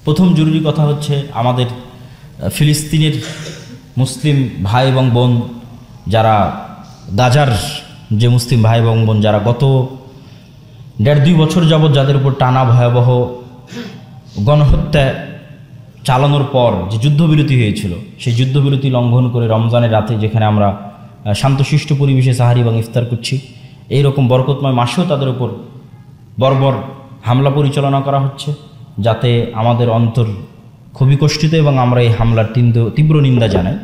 প্রথম জরুরি কথা হচ্ছে আমাদের ফিলিস্তিনের মুসলিম ভাই এবং বোন যারা গাজার যে মুসলিম ভাই এবং বোন যারা গত 1.5-2 বছর যাবৎ যাদের উপর টানা ভয়াবহ গণহত্যা চালানোর পর যে যুদ্ধবিরতি হয়েছিল সেই যুদ্ধবিরতি লঙ্ঘন করে রমজানের রাতে যেখানে আমরা শান্তশিষ্ট পরিবেশে সাহারি এবং ইফতার করছি, এইরকম বরকতময় মাসেও তাদের উপর বর্বর হামলা পরিচালনা করা হচ্ছে, যাতে আমাদের অন্তর খুবই কষ্টিত এবং আমরা এই হামলার তীব্র নিন্দা জানাই।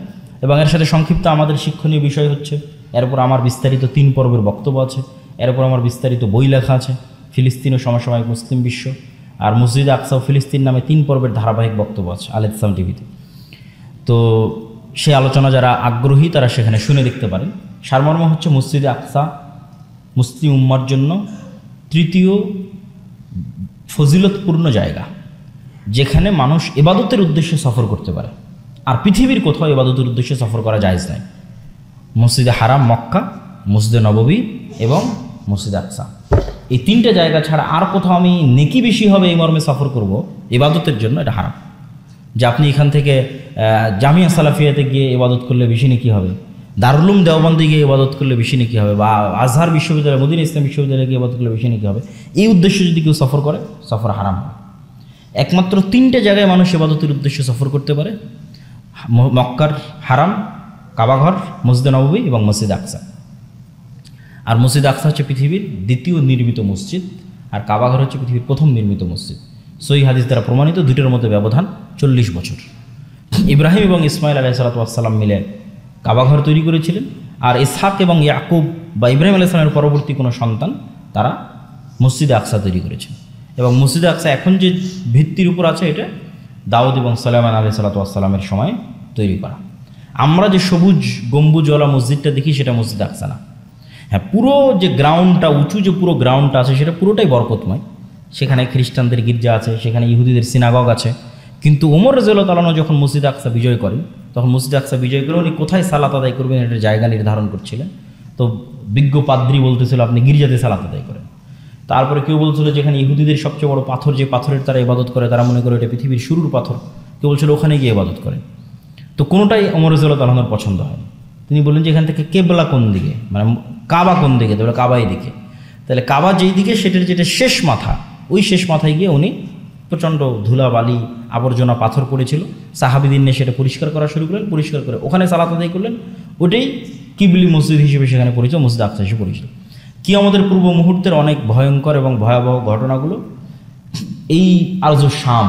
এবং এর সাথে সংক্ষিপ্ত আমাদের শিক্ষণীয় বিষয় হচ্ছে, এরপর আমার বিস্তারিত 3 পর্বের বক্তব্য আছে, এরপর আমার বিস্তারিত বই লেখা আছে, ফিলিস্তিন ও সমসাময়িক মুসলিম বিশ্ব আর মসজিদে আকসা ও ফিলিস্তিন নামে 3 পর্বের ধারাবাহিক বক্তব্য আছে আল ইসলাম টিভিতে। তো সেই আলোচনা যারা আগ্রহী তারা সেখানে শুনে দেখতে পারেন। সারমর্ম হচ্ছে মসজিদে আকসা মুসলিম উম্মার জন্য 3য় ফজিলতপূর্ণ জায়গা, যেখানে মানুষ ইবাদতের উদ্দেশ্যে সফর করতে পারে। আর পৃথিবীর কোথাও ইবাদতের উদ্দেশ্যে সফর করা জায়েজ নাই। মসজিদে হারাম মক্কা, মসজিদে নববী এবং মসজিদে আকসা, এই 3টে জায়গা ছাড়া আর কোথাও আমি নেকি বেশি হবে এই মর্মে সফর করব ইবাদতের জন্য, এটা হারাম। যে আপনি এখান থেকে জামিয়া সালাফিয়াতে গিয়ে ইবাদত করলে বেশি নেকি হবে, দারুল উলুম দেওবন্দে গিয়ে ইবাদত করলে বেশি নেকি হবে, বা আজহার বিশ্ববিদ্যালয় মদিনা ইসলাম বিশ্ববিদ্যালয়ে গিয়ে ইবাদত করলে বেশি নেকি হবে, এই উদ্দেশ্যে যদি কেউ সফর করে সফর হারাম হয়। একমাত্র 3টে জায়গায় মানুষ ইবাদতের উদ্দেশ্যে সফর করতে পারে: মক্কার হারাম, কাবাঘর, মসজিদে নববী এবং মসজিদ আকসা। আর মসজিদ আকসা হচ্ছে পৃথিবীর 2য় নির্মিত মসজিদ, আর কাবাঘর হচ্ছে পৃথিবীর 1ম নির্মিত মসজিদ। সহিহ হাদিস দ্বারা প্রমাণিত, 2টোর মধ্যে ব্যবধান 40 বছর। ইব্রাহিম এবং ইসমাইল আলাইহিসসালাম মিলে কাবাঘর তৈরি করেছিলেন, আর ইসহাক এবং ইয়াকুব বা ইব্রাহিম আলাইহিস সালামের পরবর্তী কোনো সন্তান তারা মসজিদে আকসা তৈরি করেছেন। এবং মসজিদে আকসা এখন যে ভিত্তির উপর আছে, এটা দাউদ এবং সুলাইমান আলাইহিসসালামের সময় তৈরি করা। আমরা যে সবুজ গম্বুজওয়ালা মসজিদটা দেখি সেটা মসজিদ আকসা না। হ্যাঁ, পুরো যে গ্রাউন্ডটা, উঁচু যে পুরো গ্রাউন্ডটা আছে সেটা পুরোটাই বরকতময়। সেখানে খ্রিস্টানদের গির্জা আছে, সেখানে ইহুদিদের সিনাগগ আছে। কিন্তু ওমর রাদিয়াল্লাহু তাআলা যখন মসজিদ আকসা বিজয় করেন, তখন মসজিদ আকসা বিজয় করে উনি কোথায় সালাত আদায় করবেন এটার জায়গা নির্ধারণ করছিলেন। তো বিজ্ঞ পাদ্রী বলতেছিল আপনি গির্জাতে সালাত আদায় করেন। তারপরে কেউ বলছিল যেখানে ইহুদিদের সবচেয়ে বড় পাথর, যে পাথরের তারা ইবাদত করে, তারা মনে করে এটা পৃথিবীর শুরুর পাথর, কেউ বলছিল ওখানে গিয়ে ইবাদত করে। তো কোনোটাই ওমর রাদিয়াল্লাহু তাআলার পছন্দ হয়। তিনি বললেন যে এখান থেকে কেবলা কোন দিকে, মানে কাবা কোন দিকে, তাহলে কাবাই দিকে। তাহলে কাবা যেই দিকে সেটার যেটা শেষ মাথা, ওই শেষ মাথায় গিয়ে উনি প্রচণ্ড ধুলা বালি আবর্জনা পাথর পড়েছিল, সাহাবিদিন নিয়ে সেটা পরিষ্কার করা শুরু করলেন, পরিষ্কার করে ওখানে সালাত আদায় করলেন। ওটাই কিবলি মসজিদ হিসেবে সেখানে পরিচিত, মসজিদ আকসা হিসেবে পরিচিত। কিয়ামতের পূর্ব মুহূর্তের অনেক ভয়ঙ্কর এবং ভয়াবহ ঘটনাগুলো এই আরজু শাম,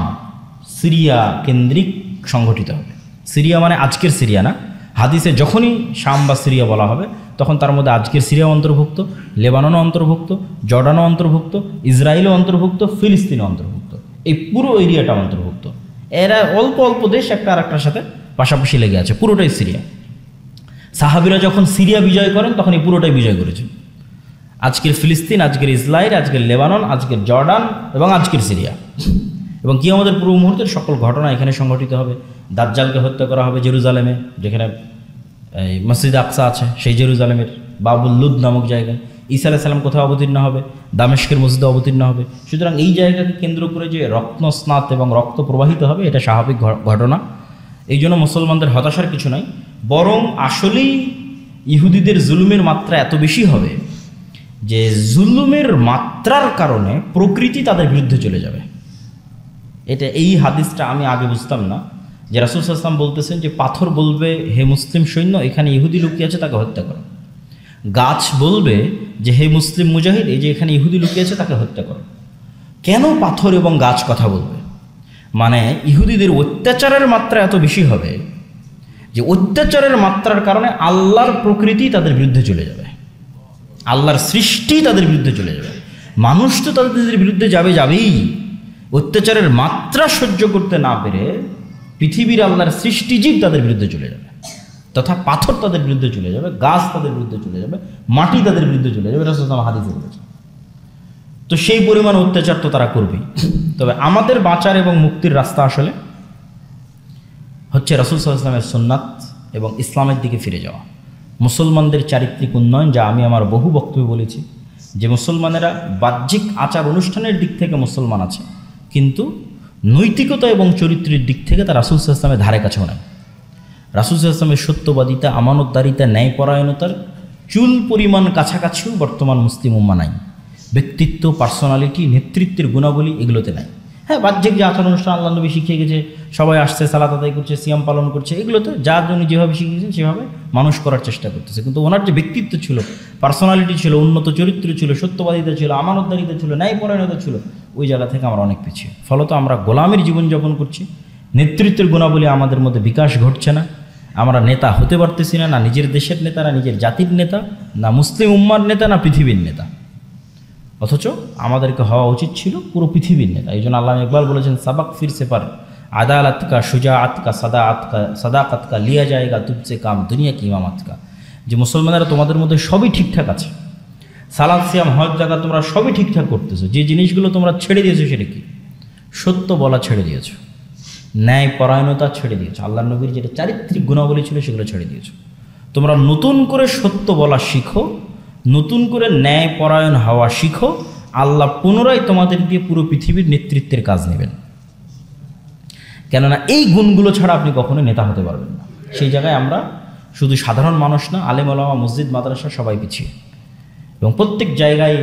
সিরিয়া কেন্দ্রিক সংঘটিত হবে। সিরিয়া মানে আজকের সিরিয়া না, হাদিসে যখনই শাম বা সিরিয়া বলা হবে তখন তার মধ্যে আজকের সিরিয়া অন্তর্ভুক্ত, লেবাননও অন্তর্ভুক্ত, জর্ডানও অন্তর্ভুক্ত, ইসরায়েলও অন্তর্ভুক্ত, ফিলিস্তিনও অন্তর্ভুক্ত, এই পুরো এরিয়াটা অন্তর্ভুক্ত। এরা অল্প অল্প দেশ একটা আরেকটার সাথে পাশাপাশি লেগে আছে, পুরোটাই সিরিয়া। সাহাবিরা যখন সিরিয়া বিজয় করেন তখন এই পুরোটাই বিজয় করেছেন। আজকের ফিলিস্তিন, আজকের ইসরায়েল, আজকের লেবানন, আজকের জর্ডান এবং আজকের সিরিয়া। এবং কি আমাদের পূর্ব মুহূর্তের সকল ঘটনা এখানে সংঘটিত হবে। দাজ্জালকে হত্যা করা হবে জেরুজালেমে, যেখানে এই মসজিদ আকসা আছে, সেই জেরুজালেমের বাবুল লুদ নামক জায়গায়। ঈসা আলাইহিস সালাম কোথাও অবতীর্ণ হবে, দামেস্কের মসজিদে অবতীর্ণ হবে। সুতরাং এই জায়গাকে কেন্দ্র করে যে রত্নস্নাত এবং রক্ত প্রবাহিত হবে, এটা স্বাভাবিক ঘটনা। এই জন্য মুসলমানদের হতাশার কিছু নাই, বরং আসলেই ইহুদিদের জুলুমের মাত্রা এত বেশি হবে যে জুলুমের মাত্রার কারণে প্রকৃতি তাদের বিরুদ্ধে চলে যাবে। এটা এই হাদিসটা আমি আগে বুঝতাম না, যে রাসূল সাল্লাল্লাহু আলাইহি ওয়াসাল্লাম বলতেছেন যে পাথর বলবে হে মুসলিম সৈন্য, এখানে ইহুদি লুকিয়ে আছে, তাকে হত্যা করো। গাছ বলবে যে হে মুসলিম মুজাহিদ, এই যে এখানে ইহুদি লুকিয়ে আছে, তাকে হত্যা করো। কেন পাথর এবং গাছ কথা বলবে? মানে ইহুদিদের অত্যাচারের মাত্রা এত বেশি হবে যে অত্যাচারের মাত্রার কারণে আল্লাহর প্রকৃতি তাদের বিরুদ্ধে চলে যাবে, আল্লাহর সৃষ্টি তাদের বিরুদ্ধে চলে যাবে। মানুষ তো তাদের বিরুদ্ধে যাবেই। অত্যাচারের মাত্রা সহ্য করতে না পেরে পৃথিবীর আল্লাহর সৃষ্টিজীব তাদের বিরুদ্ধে চলে যাবে, তথা পাথর তাদের বিরুদ্ধে চলে যাবে, গাছ তাদের বিরুদ্ধে চলে যাবে, মাটি তাদের বিরুদ্ধে চলে যাবে। রাসূল সাল্লাল্লাহু আলাইহি ওয়াসাল্লাম হাদিসে বলেছেন। তো সেই পরিমাণ অত্যাচার তো তারা করবেই। তবে আমাদের বাঁচার এবং মুক্তির রাস্তা আসলে হচ্ছে রাসূল সাল্লাল্লাহু আলাইহি ওয়াসাল্লামের সুন্নাত এবং ইসলামের দিকে ফিরে যাওয়া। মুসলমানদের চারিত্রিক উন্নয়ন, যা আমি আমার বহু বক্তব্যে বলেছি, যে মুসলমানেরা বাহ্যিক আচার অনুষ্ঠানের দিক থেকে মুসলমান আছে, কিন্তু নৈতিকতা এবং চরিত্রের দিক থেকে তা রাসূল সাল্লাল্লাহু আলাইহি ওয়াসাল্লামের ধারে কাছেও নাই। রাসূল সাল্লাল্লাহু আলাইহি ওয়াসাল্লামের সত্যবাদিতা, আমানতদারিতা, ন্যায়পরায়ণতার চুল পরিমাণ কাছাকাছিও বর্তমান মুসলিম উম্মাহ নাই। ব্যক্তিত্ব, পার্সোনালিটি, নেতৃত্বের গুণাবলী এগুলোতে নাই। হ্যাঁ, বাহ্যিক যে আচার অনুষ্ঠান আল্লাহ নবী শিখিয়ে গেছে, সবাই আসছে, সালাত আদায় করছে, সিয়াম পালন করছে, এগুলোতে যার জন্য যেভাবে শিখিয়েছেন সেভাবে মানুষ করার চেষ্টা করতেছে। কিন্তু ওনার যে ব্যক্তিত্ব ছিল, পার্সোনালিটি ছিল, উন্নত চরিত্র ছিল, সত্যবাদিতা ছিল, আমানতদারিতা ছিল, ন্যায়পরায়ণতা ছিল, ওই জায়গা থেকে আমরা অনেক পিছিয়ে। ফলত আমরা গোলামের জীবনযাপন করছি। নেতৃত্বের গুণাবলী আমাদের মধ্যে বিকাশ ঘটছে না। আমরা নেতা হতে পারতেছি না, না নিজের দেশের নেতা, না নিজের জাতির নেতা, না মুসলিম উম্মার নেতা, না পৃথিবীর নেতা। অথচ আমাদেরকে হওয়া উচিত ছিল পুরো পৃথিবীর নেতা। এই জন্য আল্লাহ ইকবাল বলেছেন, সাবাক ফিরসে পার আদালত কা, শুজাআত কা, সাদাকাত কা, লিয়া যায়গা তুবসে কাম দুনিয়া কি ইমামাত কা। যে মুসলমানেরা তোমাদের মধ্যে সবই ঠিকঠাক আছে, সালাত সিয়াম হজ জাকাত তোমরা সবই ঠিকঠাক করতেছো, যে জিনিসগুলো তোমরা ছেড়ে দিয়েছো সেটা কি? সত্য বলা ছেড়ে দিয়েছো, ন্যায় পরায়ণতা ছেড়ে দিয়েছো, আল্লাহ নবীর যেটা চারিত্রিক গুণাবলী ছিল সেগুলো ছেড়ে দিয়েছো। তোমরা নতুন করে সত্য বলা শিখো, নতুন করে ন্যায় পরায়ণ হওয়া শিখো। আল্লাহ পুনরায় তোমাদের দিয়ে পুরো পৃথিবীর নেতৃত্বের কাজ নেবেন। কেননা এই গুণগুলো ছাড়া আপনি কখনো নেতা হতে পারবেন না। সেই জায়গায় আমরা শুধু সাধারণ মানুষ না, আলেম ওলামা, মসজিদ মাদ্রাসা সবাই পিছিয়ে। এবং প্রত্যেক জায়গায়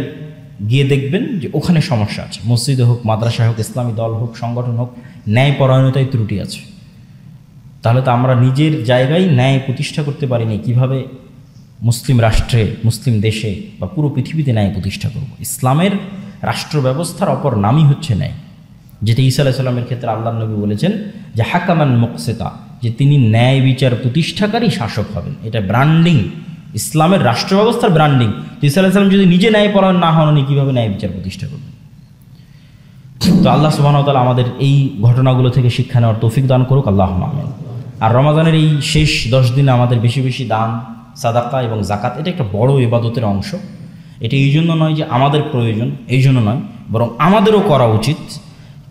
গিয়ে দেখবেন যে ওখানে সমস্যা আছে। মসজিদে হোক, মাদ্রাসা হোক, ইসলামী দল হোক, সংগঠন হোক, ন্যায় পরায়ণতায় ত্রুটি আছে। তাহলে তো আমরা নিজের জায়গায় ন্যায় প্রতিষ্ঠা করতে পারিনি। কিভাবে মুসলিম রাষ্ট্রে, মুসলিম দেশে বা পুরো পৃথিবীতে ন্যায় প্রতিষ্ঠা করব? ইসলামের রাষ্ট্র ব্যবস্থার অপর নামই হচ্ছে ন্যায়, যেটা ঈসা আলাইহিস সালামের ক্ষেত্রে আল্লাহ নবী বলেছেন যে হাকামান মুকসিতা, যে তিনি ন্যায় বিচার প্রতিষ্ঠাকারী শাসক হবেন। এটা ব্র্যান্ডিং, ইসলামের রাষ্ট্র ব্যবস্থার ব্র্যান্ডিং। তো ঈসা আলাইহিস সালাম যদি নিজে ন্যায়পরায়ণ না হন, উনি কীভাবে ন্যায় বিচার প্রতিষ্ঠা করবেন? তো আল্লাহ সুবহানাহু ওয়া তাআলা আমাদের এই ঘটনাগুলো থেকে শিক্ষা নেওয়ার তৌফিক দান করুক, আল্লাহুম্মা আমিন। আর রমাজানের এই শেষ 10 দিনে আমাদের বেশি বেশি দান, সাদাকা এবং জাকাত, এটা একটা বড় ইবাদতের অংশ। এটা এই জন্য নয় যে আমাদের প্রয়োজন, এই জন্য নয়, বরং আমাদেরও করা উচিত।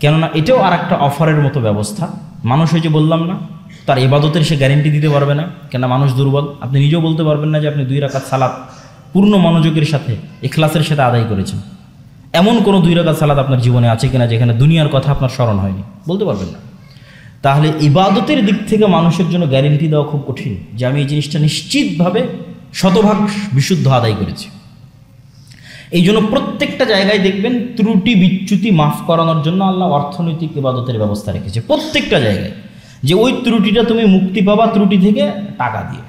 কেননা এটাও আর একটা অফারের মতো ব্যবস্থা। মানুষ ওই যে বললাম না, তার ইবাদতের সে গ্যারেন্টি দিতে পারবে না, কেননা মানুষ দুর্বল। আপনি নিজেও বলতে পারবেন না যে আপনি 2 রাকাত সালাত পূর্ণ মনোযোগের সাথে, ইখলাসের সাথে আদায় করেছেন। এমন কোনো 2 রাকাত সালাত আপনার জীবনে আছে কিনা যেখানে দুনিয়ার কথা আপনার স্মরণ হয়নি? বলতে পারবেন না। তাহলে ইবাদতের দিক থেকে মানুষের জন্য গ্যারেন্টি দেওয়া খুব কঠিন যে আমি এই জিনিসটা নিশ্চিতভাবে শতভাগ বিশুদ্ধ আদায় করেছি। এই জন্য প্রত্যেকটা জায়গায় দেখবেন ত্রুটি বিচ্যুতি মাফ করানোর জন্য আল্লাহ অর্থনৈতিক ইবাদতের ব্যবস্থা রেখেছে প্রত্যেকটা জায়গায়, যে ওই ত্রুটিটা তুমি মুক্তি পাবা ত্রুটি থেকে টাকা দিয়ে।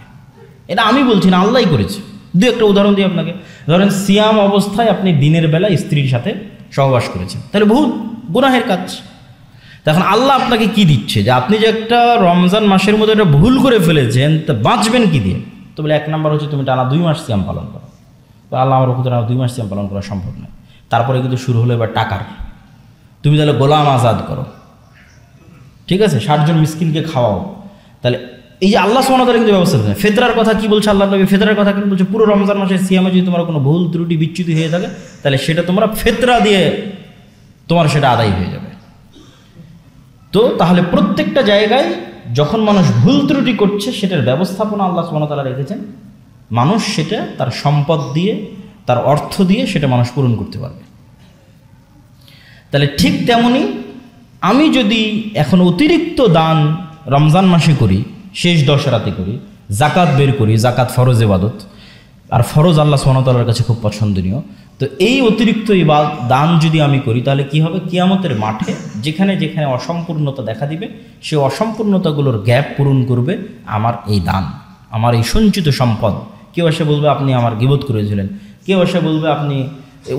এটা আমি বলছি না, আল্লাহই করেছে। 2-1টা উদাহরণ দিই আপনাকে। ধরেন সিয়াম অবস্থায় আপনি দিনের বেলা স্ত্রীর সাথে সহবাস করেছেন, তাহলে বহুত গুনাহের কাজ। তখন আল্লাহ আপনাকে কি দিচ্ছে? যে আপনি যে একটা রমজান মাসের মধ্যে একটা ভুল করে ফেলেছেন, তা বাঁচবেন কি দিয়ে? তো বলে 1 নম্বর হচ্ছে তুমি টানা 2 মাস সিয়াম পালন করো। তো আল্লাহ আমার ওখানে 2 মাস সিয়াম পালন করা সম্ভব নয়। তারপরে কিন্তু শুরু হলো এবার টাকার। তুমি তাহলে গোলাম আজাদ করো, ঠিক আছে, 60 জন মিসকিনকে খাওয়াও। তাহলে এই যে আল্লাহ সুবহানাহু ওয়া তাআলা কিন্তু ব্যবস্থা করেছেন। ফিতরার কথা কি বলছে আল্লাহ নবী? ফিতরার কথা কিন্তু বলছে পুরো রমজান মাসের সিয়ামে যদি তোমার কোনো ভুল ত্রুটি বিচ্যুতি হয়ে থাকে, তাহলে সেটা তোমরা ফিতরা দিয়ে তোমার সেটা আদায় হয়ে যাবে। তো তাহলে প্রত্যেকটা জায়গায় যখন মানুষ ভুল ত্রুটি করছে, সেটার ব্যবস্থাপনা আল্লাহ সুবহানাহু ওয়া তাআলা রেখেছেন। মানুষ সেটা তার সম্পদ দিয়ে, তার অর্থ দিয়ে সেটা মানুষ পূরণ করতে পারবে। তাহলে ঠিক তেমনি আমি যদি এখন অতিরিক্ত দান রমজান মাসে করি, শেষ 10 রাতে করি, জাকাত বের করি, জাকাত ফরজ ইবাদত, আর ফরজ আল্লাহ সুবহানাহু ওয়া তাআলার কাছে খুব পছন্দনীয়। তো এই অতিরিক্ত দান যদি আমি করি, তাহলে কি হবে? কিয়ামতের মাঠে যেখানে যেখানে অসম্পূর্ণতা দেখা দিবে, সেই অসম্পূর্ণতাগুলোর গ্যাপ পূরণ করবে আমার এই দান, আমার এই সঞ্চিত সম্পদ। কেউ এসে বলবে আপনি আমার গীবত করেছিলেন, কেউ এসে বলবে আপনি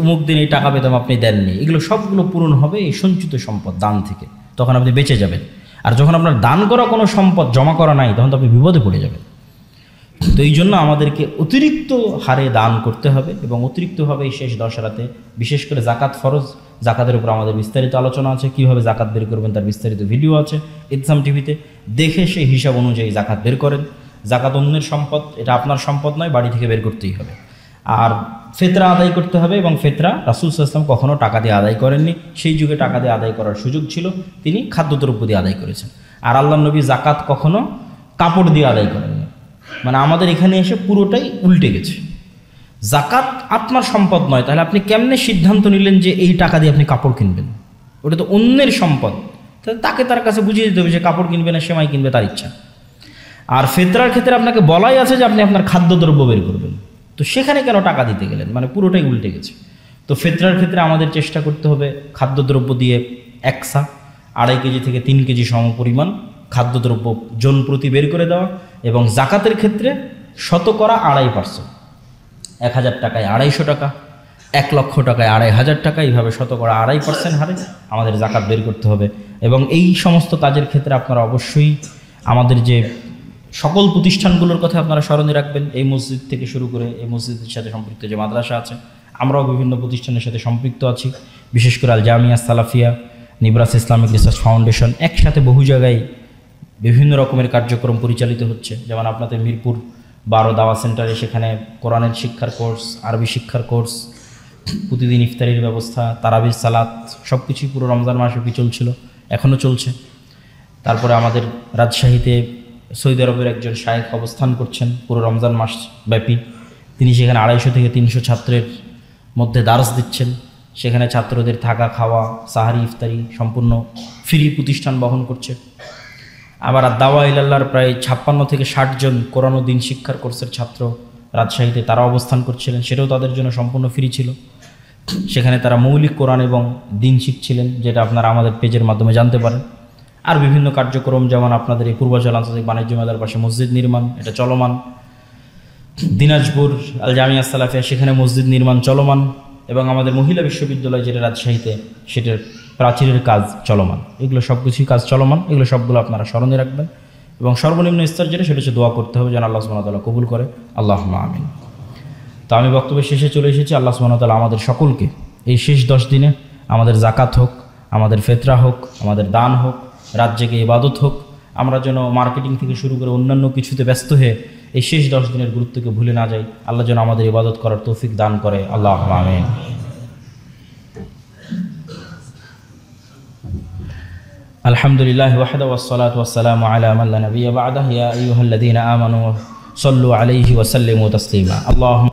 অমুক দিন এই টাকা পেতাম আপনি দেননি। এগুলো সবগুলো পূরণ হবে এই সঞ্চিত সম্পদ, দান থেকে। তখন আপনি বেঁচে যাবেন। আর যখন আপনার দান করা কোনো সম্পদ জমা করা নাই, তখন তো আপনি বিপদে পড়ে যাবেন। তো এই জন্য আমাদেরকে অতিরিক্ত হারে দান করতে হবে, এবং অতিরিক্তভাবে এই শেষ 10 রাতে বিশেষ করে জাকাত ফরজ, জাকাতের উপর আমাদের বিস্তারিত আলোচনা আছে। কীভাবে জাকাত বের করবেন তার বিস্তারিত ভিডিও আছে ইসলাম টিভিতে, দেখে সেই হিসাব অনুযায়ী জাকাত বের করেন। জাকাত অন্যের সম্পদ, এটা আপনার সম্পদ নয়, বাড়ি থেকে বের করতেই হবে। আর ফিতরা আদায় করতে হবে, এবং ফিতরা রাসূল সাল্লাল্লাহু আলাইহি ওয়াসাল্লাম কখনও টাকা দিয়ে আদায় করেননি। সেই যুগে টাকা দিয়ে আদায় করার সুযোগ ছিল, তিনি খাদ্যদ্রব্য দিয়ে আদায় করেছেন। আর আল্লাহর নবী জাকাত কখনো কাপড় দিয়ে আদায় করেননি। মানে আমাদের এখানে এসে পুরোটাই উল্টে গেছে। জাকাত আপনার সম্পদ নয়, তাহলে আপনি কেমনে সিদ্ধান্ত নিলেন যে এই টাকা দিয়ে আপনি কাপড় কিনবেন? ওটা তো অন্যের সম্পদ, তো তাকে তার কাছে বুঝিয়ে দিতে হবে যে কাপড় কিনবে না সেমাই কিনবে তার ইচ্ছা। আর ফিতরার ক্ষেত্রে আপনাকে বলাই আছে যে আপনি আপনার খাদ্যদ্রব্য বের করবেন, তো সেখানে কেন টাকা দিতে গেলেন, মানে পুরোটাই উল্টে গেছে। তো ফিতরার ক্ষেত্রে আমাদের চেষ্টা করতে হবে খাদ্যদ্রব্য দিয়ে 1 সা 2.5 কেজি থেকে 3 কেজি সম পরিমাণ খাদ্যদ্রব্য জন প্রতি বের করে দেওয়া, এবং জাকাতের ক্ষেত্রে 2.5%, 1000 টাকায় 250 টাকা, 1 লক্ষ টাকায় 2500 টাকা, এইভাবে 2.5% হারে আমাদের জাকাত বের করতে হবে। এবং এই সমস্ত কাজের ক্ষেত্রে আপনারা অবশ্যই আমাদের যে সকল প্রতিষ্ঠানগুলোর কথা আপনারা স্মরণে রাখবেন। এই মসজিদ থেকে শুরু করে এই মসজিদের সাথে সম্পৃক্ত যে মাদ্রাসা আছে, আমরাও বিভিন্ন প্রতিষ্ঠানের সাথে সম্পৃক্ত আছি, বিশেষ করে Al Jamia Salafia, Nibras Islamic research foundation, একসাথে বহু জায়গায় বিভিন্ন রকমের কার্যক্রম পরিচালিত হচ্ছে। যেমন আপনাদের মিরপুর 12 দাওয়া সেন্টারে, সেখানে কোরআনের শিক্ষার কোর্স, আরবি শিক্ষার কোর্স, প্রতিদিন ইফতারির ব্যবস্থা, তারাবির সালাত, সব কিছুই পুরো রমজান মাসব্যাপী চলছিল, এখনও চলছে। তারপরে আমাদের রাজশাহীতে সৌদি আরবের একজন শায়েখ অবস্থান করছেন পুরো রমজান মাস ব্যাপী। তিনি সেখানে 250 থেকে 300 ছাত্রের মধ্যে দারস দিচ্ছেন। সেখানে ছাত্রদের থাকা, খাওয়া, সাহারি, ইফতারি সম্পূর্ণ ফ্রি প্রতিষ্ঠান বহন করছে। আবার দাওয়া ইলাল্লাহর প্রায় 56 থেকে 60 জন কোরআন ও দিন শিক্ষার কোর্সের ছাত্র রাজশাহীতে তারা অবস্থান করছিলেন, সেটাও তাদের জন্য সম্পূর্ণ ফ্রি ছিল। সেখানে তারা মৌলিক কোরআন এবং দিন শিখছিলেন, যেটা আপনারা আমাদের পেজের মাধ্যমে জানতে পারেন। আর বিভিন্ন কার্যক্রম, যেমন আপনাদের এই পূর্বাচল আন্তর্জাতিক বাণিজ্য মেলার পাশে মসজিদ নির্মাণ, এটা চলমান। দিনাজপুর আল জামিয়া সালাফিয়া, সেখানে মসজিদ নির্মাণ চলমান। এবং আমাদের মহিলা বিশ্ববিদ্যালয় যেটা রাজশাহীতে, সেটার প্রাচীরের কাজ চলমান। এগুলো সব কিছুই কাজ চলমান, এগুলো সবগুলো আপনারা স্মরণে রাখবেন। এবং সর্বনিম্ন স্তর যেটা, সেটা হচ্ছে দোয়া করতে হবে যেন আল্লাহ সুবহানাহু ওয়া তাআলা কবুল করে। আল্লাহুম্মা আমিন। তো আমি বক্তব্যের শেষে চলে এসেছি। আল্লাহ সুবহানাহু ওয়া তাআলা আমাদের সকলকে এই শেষ 10 দিনে, আমাদের জাকাত হোক, আমাদের ফিতরা হোক, আমাদের দান হোক, রাত জেগে ইবাদত হোক, আমরা যেন মার্কেটিং থেকে শুরু করে অন্যান্য কিছুতে ব্যস্ত হয়ে এই শেষ 10 দিনের গুরুত্বকে ভুলে না যাই। আল্লাহ যেন আমাদের ইবাদত করার তৌফিক দান করে। আল্লাহুম্মা আমিন। আলহামদুলিল্লাহি ওয়াহদা ওয়াসসালাতু ওয়াসসালামু আলা মান লা নাবিয়্যা বা'দাহু। ইয়া আইয়ুহাল্লাযীনা আমানু সাল্লু আলাইহি ওয়া সাল্লিমু তাসলিমা। আল্লাহুম্মা